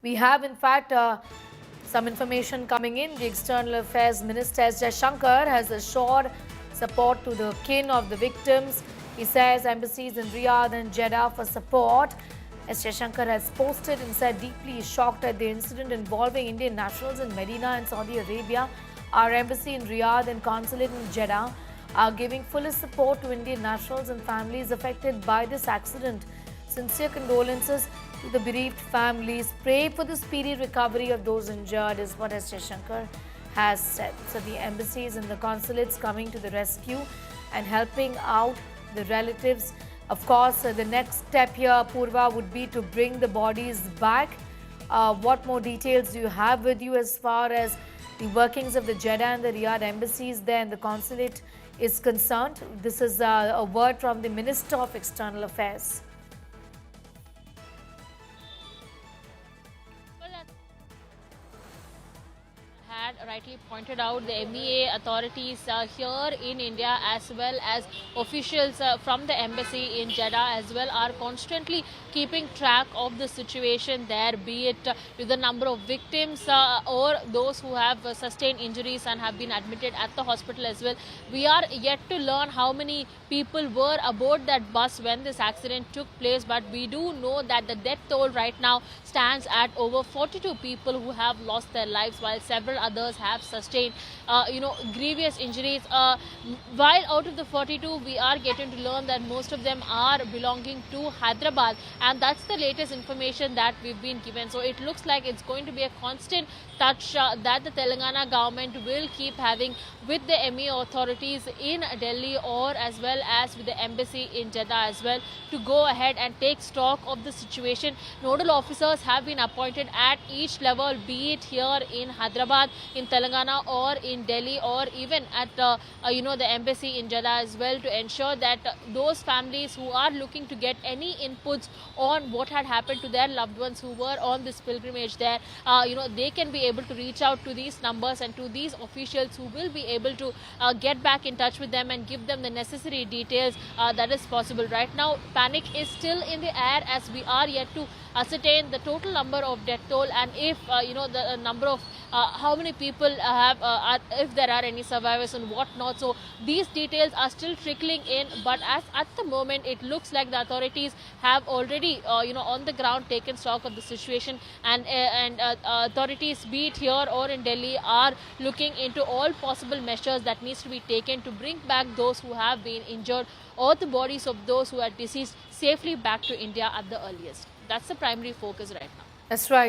We have, in fact, some information coming in. The External Affairs Minister S. Jaishankar has assured support to the kin of the victims. He says embassies in Riyadh and Jeddah for support. S. Jaishankar has posted and said deeply shocked at the incident involving Indian nationals in Medina and Saudi Arabia. Our embassy in Riyadh and consulate in Jeddah are giving fullest support to Indian nationals and families affected by this accident. Sincere condolences to the bereaved families. Pray for the speedy recovery of those injured is what S. Jaishankar has said. So the embassies and the consulates coming to the rescue and helping out the relatives. Of course, the next step here, Purva, would be to bring the bodies back. What more details do you have with you as far as the workings of the Jeddah and the Riyadh embassies there and the consulate is concerned? This is a word from the Minister of External Affairs. Had rightly pointed out, the MEA authorities here in India as well as officials from the embassy in Jeddah as well are constantly keeping track of the situation there, be it with the number of victims or those who have sustained injuries and have been admitted at the hospital as well. We are yet to learn how many people were aboard that bus when this accident took place, but we do know that the death toll right now stands at over 42 people who have lost their lives, while several others have sustained grievous injuries. While out of the 42, we are getting to learn that most of them are belonging to Hyderabad, and that's the latest information that we've been given. So it looks like it's going to be a constant touch that the Telangana government will keep having with the MEA authorities in Delhi or as well as with the embassy in Jeddah as well, to go ahead and take stock of the situation. Nodal officers have been appointed at each level, be it here in Hyderabad, in Telangana or in Delhi, or even at the embassy in Jeddah as well, to ensure that those families who are looking to get any inputs on what had happened to their loved ones who were on this pilgrimage there, they can be able to reach out to these numbers and to these officials who will be able to get back in touch with them and give them the necessary details that is possible. Right now, panic is still in the air as we are yet to ascertain the total number of death toll and if the number of how many people have if there are any survivors and whatnot. So these details are still trickling in, but as at the moment it looks like the authorities have already on the ground taken stock of the situation, and authorities, be it here or in Delhi, are looking into all possible measures that needs to be taken to bring back those who have been injured or the bodies of those who are deceased safely back to India at the earliest. That's the primary focus right now. That's right.